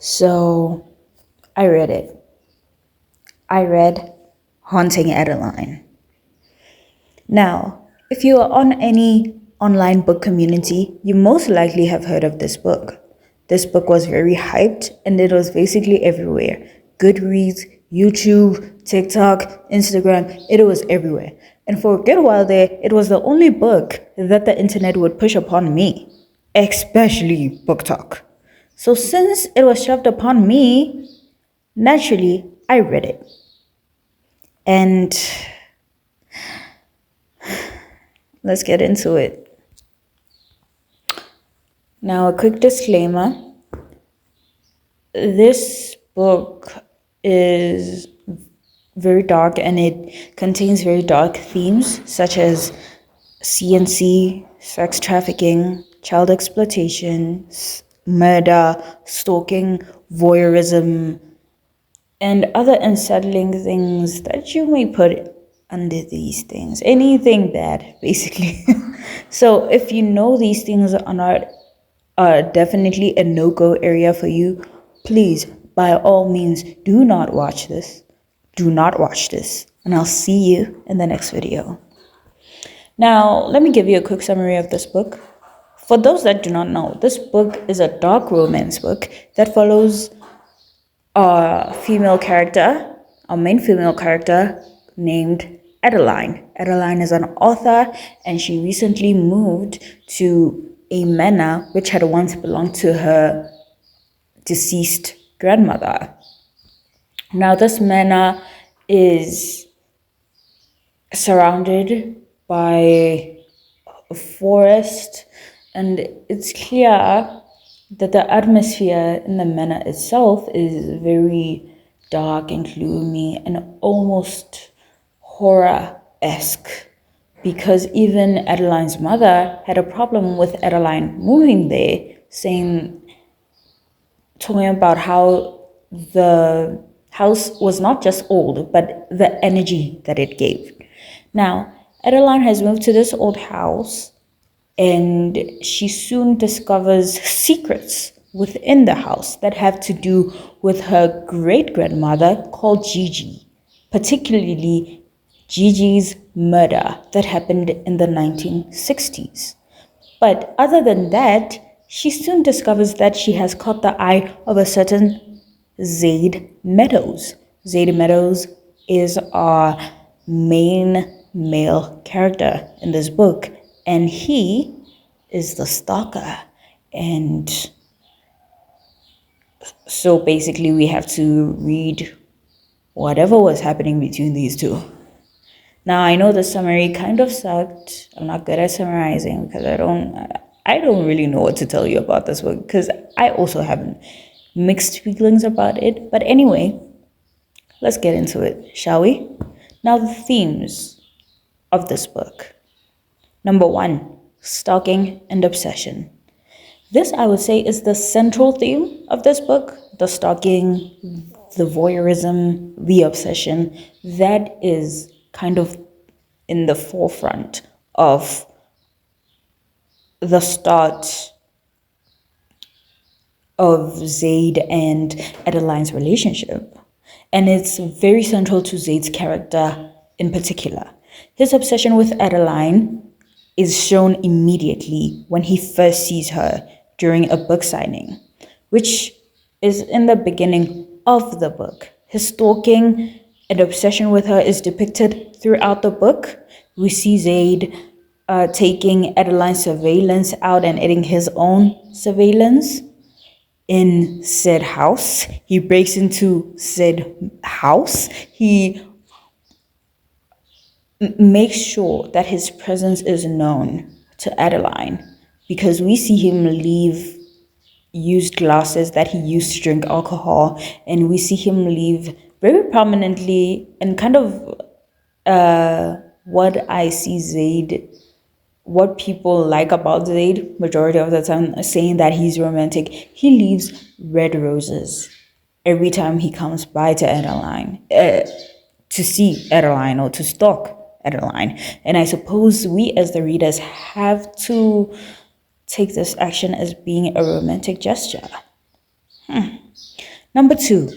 So I read it. I read Haunting Adeline. Now, if you are on any online book community, you most likely have heard of this book. This book was very hyped and it was basically everywhere. Goodreads, YouTube, TikTok, Instagram, it was everywhere. And for a good while there, it was the only book that the internet would push upon me, especially bookTok. So since it was shoved upon me, naturally, I read it. And let's get into it. Now, a quick disclaimer. This book is very dark and it contains very dark themes such as CNC, sex trafficking, child exploitation, murder, stalking, voyeurism, and other unsettling things that you may put under these things. Anything bad, basically. So if you know these things are definitely a no-go area for you, please, by all means, do not watch this. Do not watch this. And I'll see you in the next video. Now, let me give you a quick summary of this book. For those that do not know, this book is a dark romance book that follows a main female character named Adeline. Adeline is an author and she recently moved to a manor which had once belonged to her deceased grandmother. Now, this manor is surrounded by a forest, and it's clear that the atmosphere in the manor itself is very dark and gloomy and almost horror-esque, because even Adeline's mother had a problem with Adeline moving there, talking about how the house was not just old, but the energy that it gave. Now, Adeline has moved to this old house and she soon discovers secrets within the house that have to do with her great-grandmother called Gigi, particularly Gigi's murder that happened in the 1960s. But other than that, she soon discovers that she has caught the eye of a certain Zaid Meadows. Zaid Meadows is our main male character in this book, and he is the stalker. And so basically we have to read whatever was happening between these two. Now, I know the summary kind of sucked. I'm not good at summarizing because I don't really know what to tell you about this book, because I also have mixed feelings about it. But anyway, let's get into it, shall we? Now, the themes of this book. Number 1, stalking and obsession. This, I would say, is the central theme of this book. The stalking, the voyeurism, the obsession. That is kind of in the forefront of the start of Zaid and Adeline's relationship. And it's very central to Zaid's character in particular. His obsession with Adeline is shown immediately when he first sees her during a book signing, which is in the beginning of the book. His stalking and obsession with her is depicted throughout the book. We see Zaid taking Adeline's surveillance out and adding his own surveillance in said house. He breaks into said house. He makes sure that his presence is known to Adeline, because we see him leave used glasses that he used to drink alcohol, and we see him leave very prominently, and kind of what I see Zaid, what people like about Zaid majority of the time, saying that he's romantic. He leaves red roses every time he comes by to Adeline, to see Adeline or to stalk Adeline. And I suppose we as the readers have to take this action as being a romantic gesture. Number two,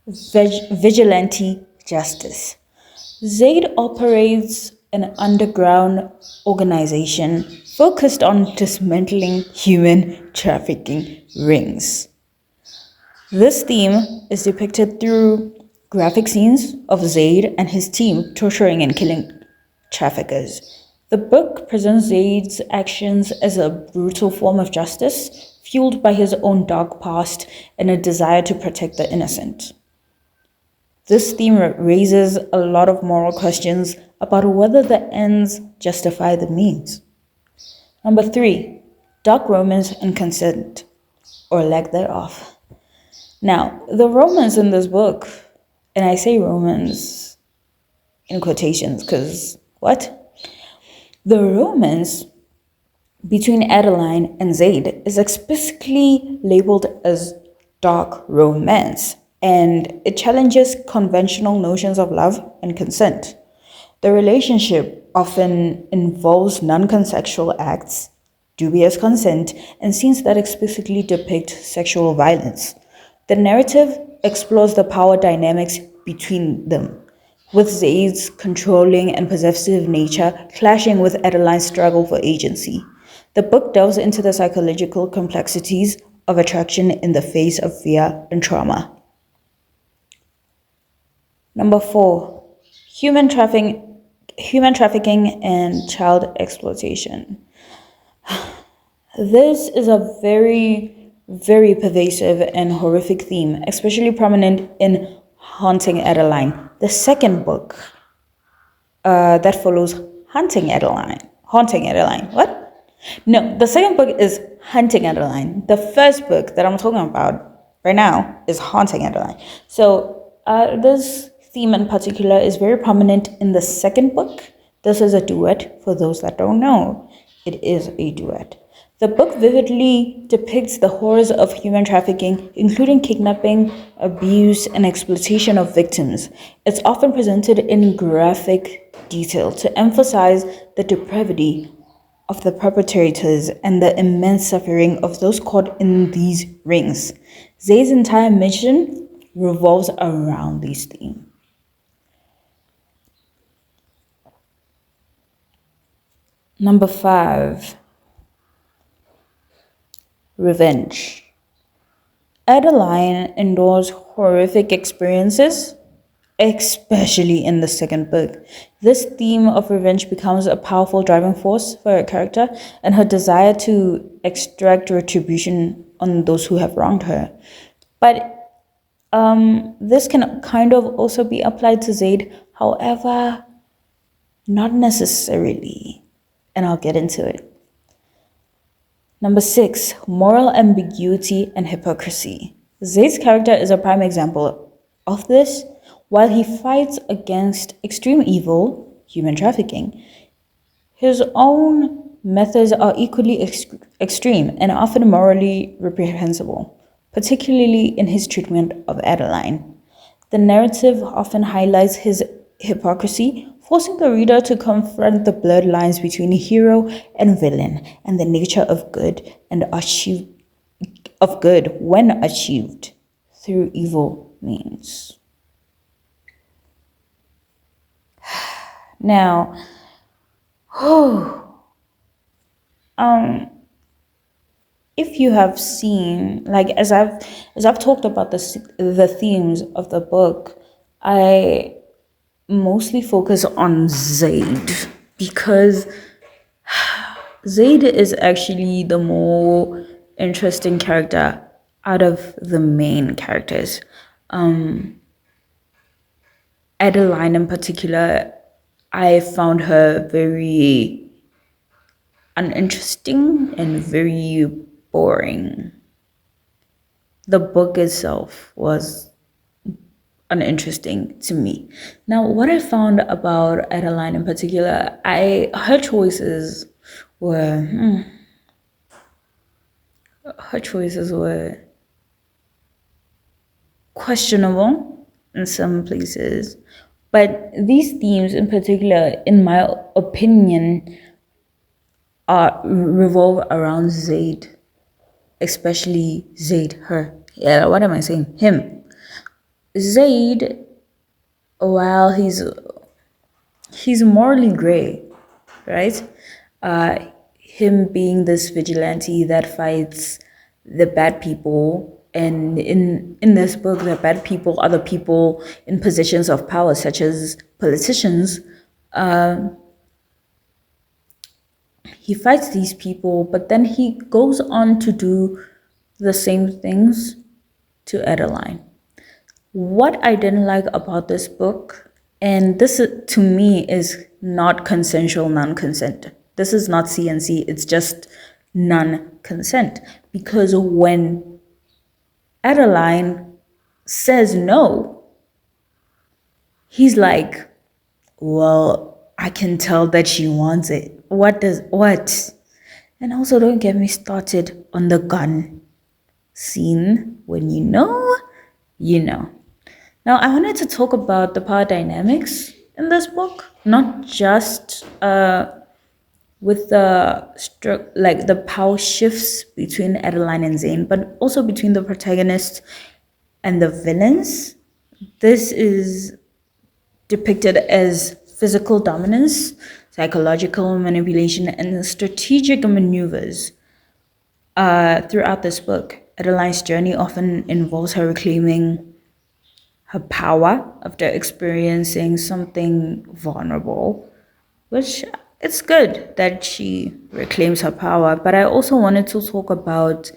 vigilante justice. Zaid operates an underground organization focused on dismantling human trafficking rings. This theme is depicted through graphic scenes of Zaid and his team torturing and killing traffickers. The book presents Zaid's actions as a brutal form of justice, fueled by his own dark past and a desire to protect the innocent. This theme raises a lot of moral questions about whether the ends justify the means. Number three, dark romance and consent, or lack thereof. Now, the romance in this book, and I say romance in quotations because what? The romance between Adeline and Zaid is explicitly labeled as dark romance, and it challenges conventional notions of love and consent. The relationship often involves non-consensual acts, dubious consent, and scenes that explicitly depict sexual violence. The narrative explores the power dynamics between them, with Zaid's controlling and possessive nature clashing with Adeline's struggle for agency. The book delves into the psychological complexities of attraction in the face of fear and trauma. Number four, human trafficking and child exploitation. This is a very, very pervasive and horrific theme, especially prominent in Haunting Adeline, the second book that follows Haunting Adeline. Haunting Adeline. What? No, the second book is Hunting Adeline. The first book that I'm talking about right now is Haunting Adeline. So this theme in particular is very prominent in the second book. This is a duet for those that don't know. It is a duet. The book vividly depicts the horrors of human trafficking, including kidnapping, abuse, and exploitation of victims. It's often presented in graphic detail to emphasize the depravity of the perpetrators and the immense suffering of those caught in these rings. Zayd's entire mission revolves around these themes. Number 5. Revenge. Adeline endures horrific experiences, especially in the second book. This theme of revenge becomes a powerful driving force for her character and her desire to extract retribution on those who have wronged her. But this can kind of also be applied to Zayd, however, not necessarily. And I'll get into it. Number 6, moral ambiguity and hypocrisy. Zayd's character is a prime example of this. While he fights against extreme evil, human trafficking, his own methods are equally extreme and often morally reprehensible, particularly in his treatment of Adeline. The narrative often highlights his hypocrisy, forcing the reader to confront the blurred lines between hero and villain and the nature of good when achieved through evil means. Now, if you have seen, like as I've talked about the themes of the book, I mostly focus on Zayd because Zayd is actually the more interesting character out of the main characters. Adeline in particular, I found her very uninteresting and very boring. The book itself was uninteresting to me. Now, what I found about Adeline in particular, her choices were questionable in some places, but these themes in particular, in my opinion, revolve around Zayd, especially Zayd, her Yeah, what am I saying? Him. Zaid, while he's morally gray, right? Uh, him being this vigilante that fights the bad people, and in this book, the bad people are the people in positions of power, such as politicians. He fights these people, but then he goes on to do the same things to Adeline. What I didn't like about this book, and to me is not consensual non-consent. This is not CNC, it's just non-consent. Because when Adeline says no, he's like, well, I can tell that she wants it. What? And also, don't get me started on the gun scene. When you know, you know. Now, I wanted to talk about the power dynamics in this book, not just with like the power shifts between Adeline and Zane, but also between the protagonists and the villains. This is depicted as physical dominance, psychological manipulation, and strategic maneuvers. Throughout this book, Adeline's journey often involves her reclaiming her power after experiencing something vulnerable, which it's good that she reclaims her power. But I also wanted to talk about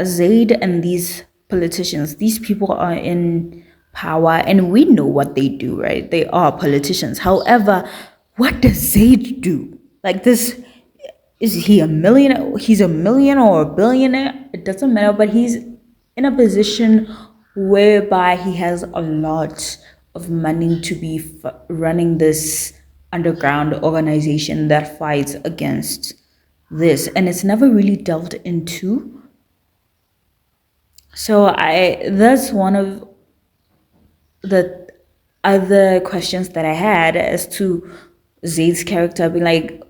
Zaid and these politicians. These people are in power, and we know what they do, right? They are politicians. However, what does Zaid do? Like this, is he a millionaire? He's a millionaire or a billionaire? It doesn't matter, but he's in a position whereby he has a lot of money to be running this underground organization that fights against this, and it's never really delved into. So that's one of the other questions that I had as to Zaid's character being like,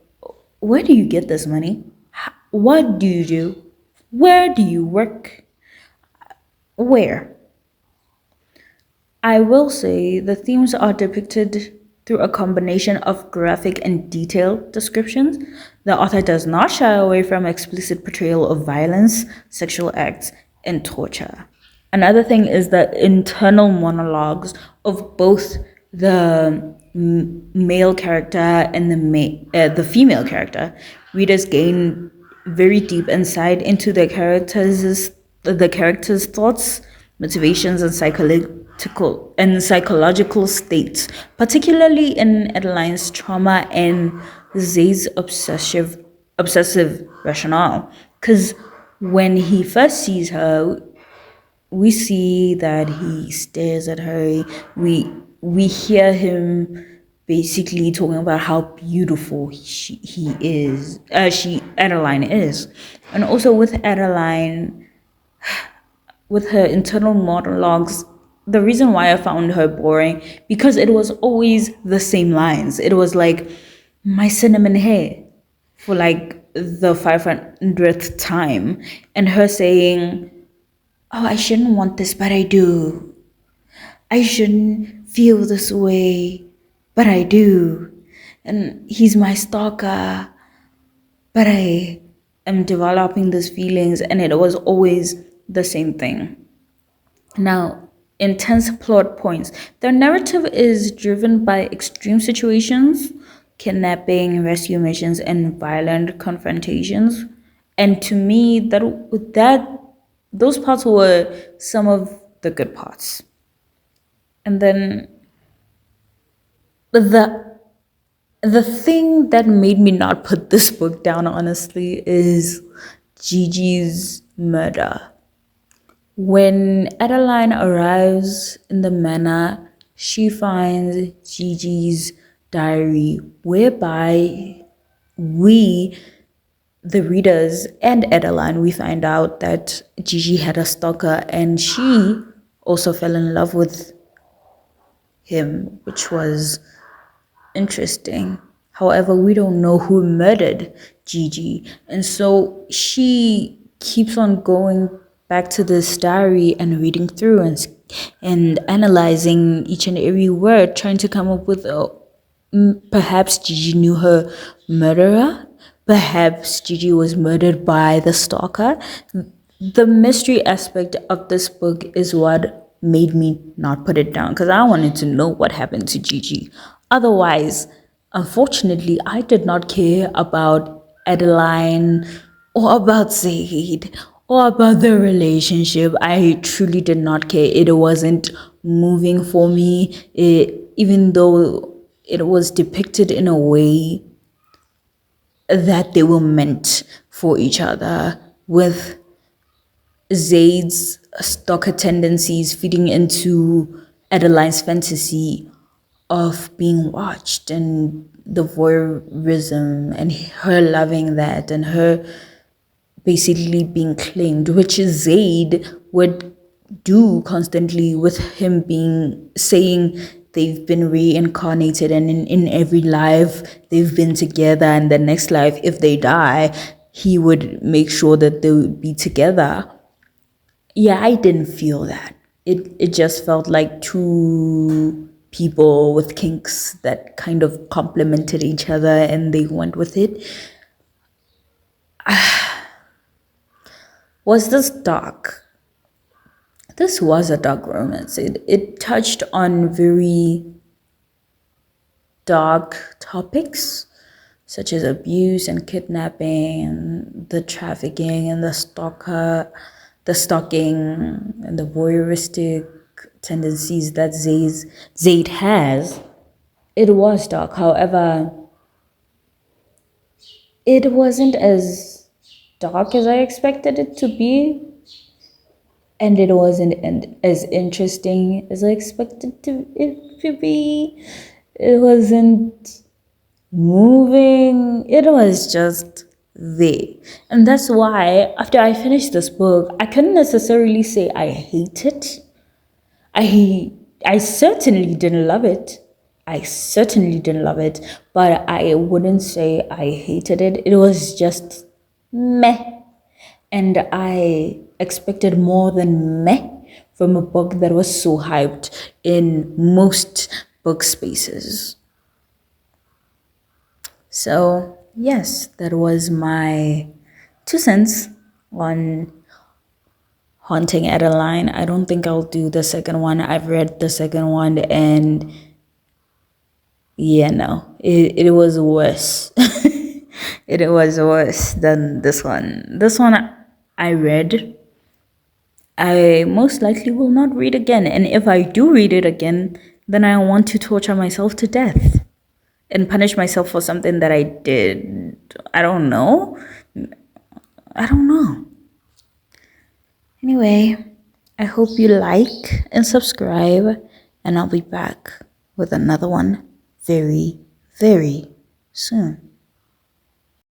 where do you get this money? What do you do? Where do you work? Where? I will say the themes are depicted through a combination of graphic and detailed descriptions. The author does not shy away from explicit portrayal of violence, sexual acts, and torture. Another thing is the internal monologues of both the male character and the female character. Readers gain very deep insight into the characters' thoughts, motivations, and psychological states, particularly in Adeline's trauma and Zay's obsessive rationale. Because when he first sees her, we see that he stares at her. We hear him basically talking about how beautiful Adeline is, and also with Adeline, with her internal monologues. The reason why I found her boring, because it was always the same lines. It was like, my cinnamon hair, for like the 500th time, and her saying, oh, I shouldn't want this, but I do. I shouldn't feel this way, but I do. And he's my stalker, but I am developing these feelings, and it was always the same thing. Now, intense plot points. The narrative is driven by extreme situations, kidnapping, rescue missions, and violent confrontations. And to me, that those parts were some of the good parts. And then the the thing that made me not put this book down, honestly, is Gigi's murder. When Adeline arrives in the manor, she finds Gigi's diary, whereby we, the readers, and Adeline, we find out that Gigi had a stalker and she also fell in love with him, which was interesting. However, we don't know who murdered Gigi, and so she keeps on going back to this diary and reading through and analyzing each and every word, trying to come up with perhaps Gigi knew her murderer. Perhaps Gigi was murdered by the stalker. The mystery aspect of this book is what made me not put it down because I wanted to know what happened to Gigi. Otherwise, unfortunately, I did not care about Adeline or about Zaid or about the relationship. I truly did not care. It wasn't moving for me. Even though it was depicted in a way that they were meant for each other, with Zaid's stalker tendencies feeding into Adeline's fantasy of being watched and the voyeurism and her loving that and her basically being claimed, which Zaid would do constantly with him being saying they've been reincarnated and in every life they've been together, and the next life if they die he would make sure that they would be together. Yeah, I didn't feel that. It just felt like two people with kinks that kind of complemented each other and they went with it. Was this dark? This was a dark romance. It touched on very dark topics such as abuse and kidnapping and the trafficking and the stalking and the voyeuristic tendencies that Zaid has. It was dark. However, it wasn't as dark as I expected it to be, and it wasn't as interesting as I expected it to be. It wasn't moving. It was just there. And that's why after I finished this book, I couldn't necessarily say I hate it. I certainly didn't love it. I certainly didn't love it, but I wouldn't say I hated it. It was just meh. And I expected more than meh from a book that was so hyped in most book spaces. So, yes, that was my 2 cents on Haunting Adeline. I don't think I'll do the second one. I've read the second one and yeah, no, it was worse. It was worse than this one. This one I read. I most likely will not read again. And if I do read it again, then I want to torture myself to death and punish myself for something that I did. I don't know. I don't know. Anyway, I hope you like and subscribe, and I'll be back with another one very, very soon.